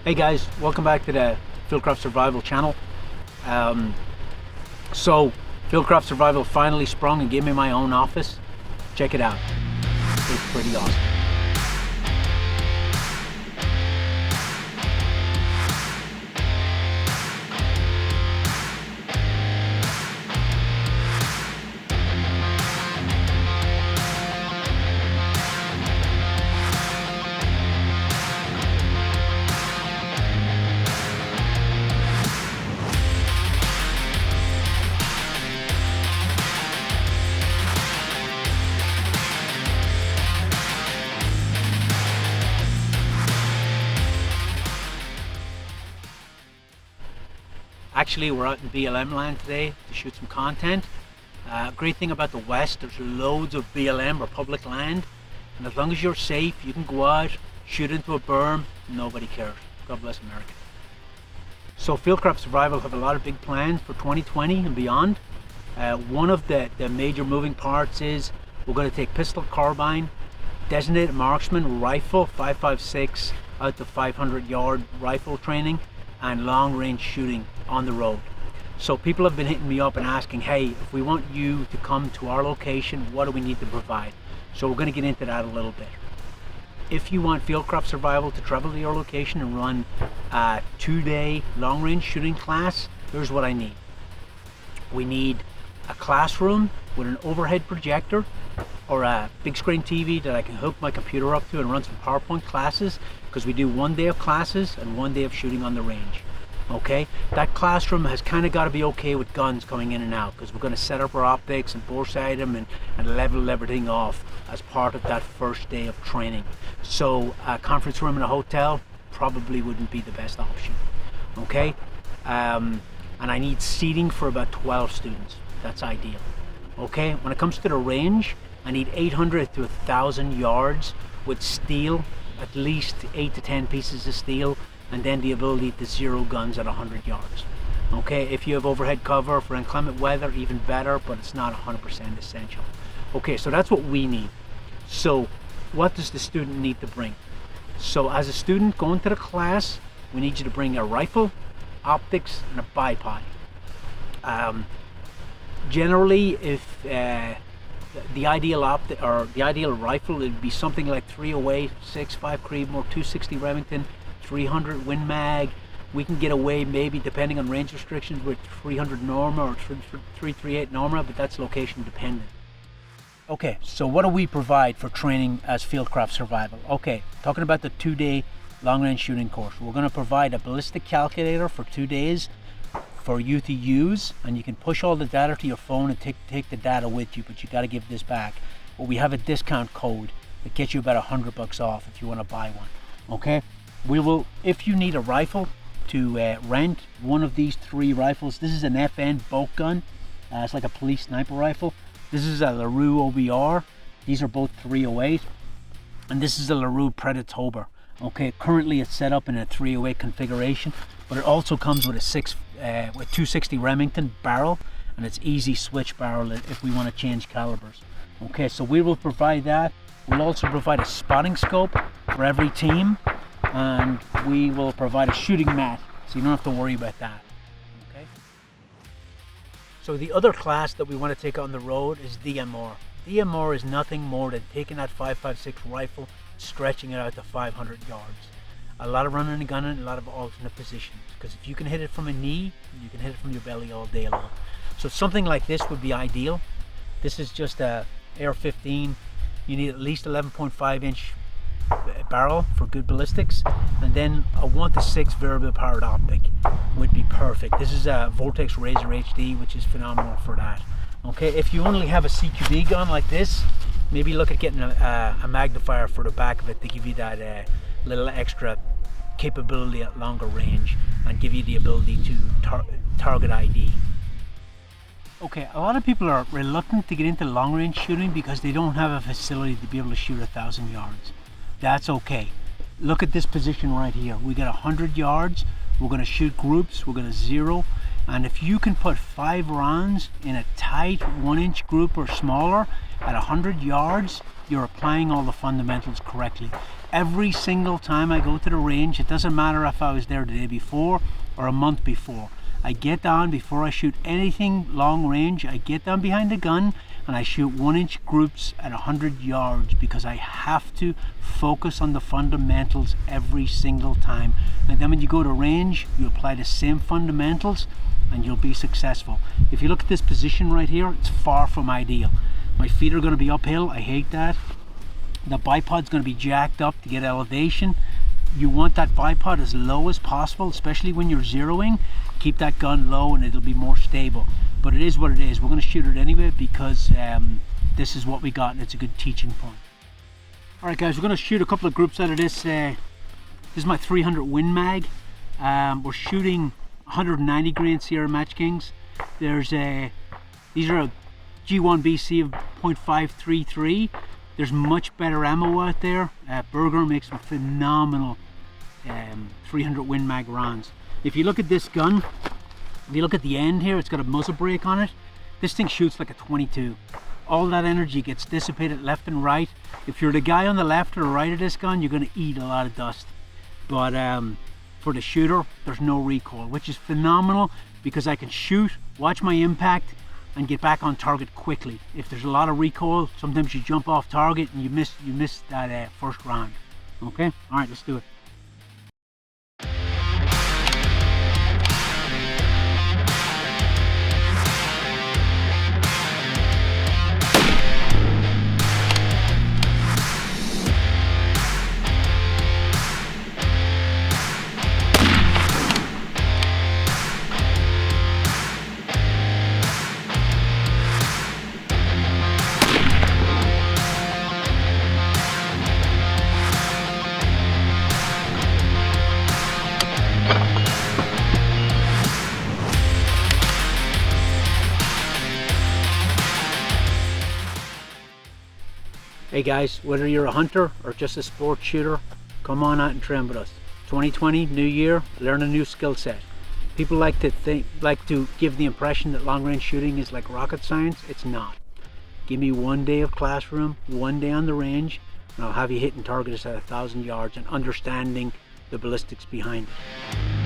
Hey guys, welcome back to the Fieldcraft Survival channel. So Fieldcraft Survival finally sprung and gave me my own office. Check it out. It's pretty awesome. Actually, we're out in BLM land today to shoot some content. Great thing about the West, there's loads of BLM or public land, and as long as you're safe, you can go out, shoot into a berm, nobody cares. God bless America. So Fieldcraft Survival have a lot of big plans for 2020 and beyond. One of the major moving parts is we're going to take pistol carbine, designated marksman rifle 5.56 out to 500-yard rifle training, and long range shooting on the road. So people have been hitting me up and asking, hey, if we want you to come to our location, what do we need to provide? So we're going to get into that a little bit. If you want Fieldcraft Survival to travel to your location and run a 2-day long range shooting class, here's what I need. We need a classroom with an overhead projector or a big screen TV that I can hook my computer up to and run some PowerPoint classes, because we do 1 day of classes and 1 day of shooting on the range. Okay, that classroom has kind of got to be okay with guns coming in and out, because we're going to set up our optics and bore sight them and level everything off as part of that first day of training. So a conference room in a hotel probably wouldn't be the best option. Okay, and I need seating for about 12 students. That's ideal. Okay, when it comes to the range, I need 800 to 1,000 yards with steel, at least 8 to 10 pieces of steel, and then the ability to zero guns at 100 yards. Okay, if you have overhead cover for inclement weather, even better, but it's not 100% essential. Okay, so that's what we need. So what does the student need to bring? So as a student going to the class, we need you to bring a rifle, optics, and a bipod. Generally, if the ideal rifle would be something like 308, 6.5 Creedmoor, 260 Remington, 300 Win Mag. We can get away maybe, depending on range restrictions, with 300 Norma or 338 Norma, but that's location dependent. Okay, so what do we provide for training as Fieldcraft Survival? Okay, talking about the 2-day long range shooting course, we're going to provide a ballistic calculator for 2 days for you to use, and you can push all the data to your phone and take the data with you, but you got to give this back. But we have a discount code that gets you about $100 off if you want to buy one. Okay, we will, if you need a rifle to rent one of these 3 rifles. This is an FN bolt gun. It's like a police sniper rifle. This is a LaRue OBR. These are both 308, and this is a LaRue Predatober. Okay, currently it's set up in a 308 configuration, but it also comes with a with 260 Remington barrel, and it's easy switch barrel if we want to change calibers. Okay, so we will provide that. We'll also provide a spotting scope for every team, and we will provide a shooting mat, so you don't have to worry about that. Okay. So the other class that we want to take on the road is DMR. DMR is nothing more than taking that 5.56 rifle, stretching it out to 500 yards. A lot of running and gunning, a lot of alternate positions, because if you can hit it from a knee, you can hit it from your belly all day long. So something like this would be ideal. This is just a AR-15. You need at least 11.5 inch barrel for good ballistics, and then a 1:6 variable powered optic would be perfect. This is a Vortex Razor HD, which is phenomenal for that. Okay, if you only have a CQB gun like this, maybe look at getting a magnifier for the back of it to give you that little extra capability at longer range and give you the ability to target ID. Okay, a lot of people are reluctant to get into long range shooting because they don't have a facility to be able to shoot 1,000 yards. That's okay. Look at this position right here. We got 100 yards. We're going to shoot groups. We're going to zero. And if you can put 5 rounds in a tight 1-inch group or smaller at 100 yards, you're applying all the fundamentals correctly. every single time I go to the range, it doesn't matter if I was there the day before or a month before, I get down before I shoot anything long range. I get down behind the gun and I shoot 1-inch groups at 100 yards because I have to focus on the fundamentals every single time. And then when you go to range, you apply the same fundamentals and you'll be successful. If you look at this position right here, it's far from ideal. My feet are going to be uphill. I hate that. The bipod's going to be jacked up to get elevation. You want that bipod as low as possible, especially when you're zeroing. Keep that gun low and it'll be more stable. But it is what it is. We're going to shoot it anyway because this is what we got and it's a good teaching point. Alright guys, we're going to shoot a couple of groups out of this. This is my 300 Win Mag. We're shooting 190 grain Sierra Match Kings. These are a G1 BC of 0.533. There's much better ammo out there. Berger makes some phenomenal 300 Win Mag rounds. If you look at this gun, if you look at the end here, it's got a muzzle brake on it. This thing shoots like a 22. All that energy gets dissipated left and right. If you're the guy on the left or the right of this gun, you're going to eat a lot of dust. But for the shooter, there's no recoil, which is phenomenal because I can shoot, watch my impact, and get back on target quickly. If there's a lot of recoil, sometimes you jump off target and you miss that first round. Okay, all right, let's do it. Hey guys, whether you're a hunter or just a sports shooter, come on out and train with us. 2020, new year, learn a new skill set. People like to give the impression that long range shooting is like rocket science. It's not. Give me 1 day of classroom, 1 day on the range, and I'll have you hitting targets at 1,000 yards and understanding the ballistics behind it.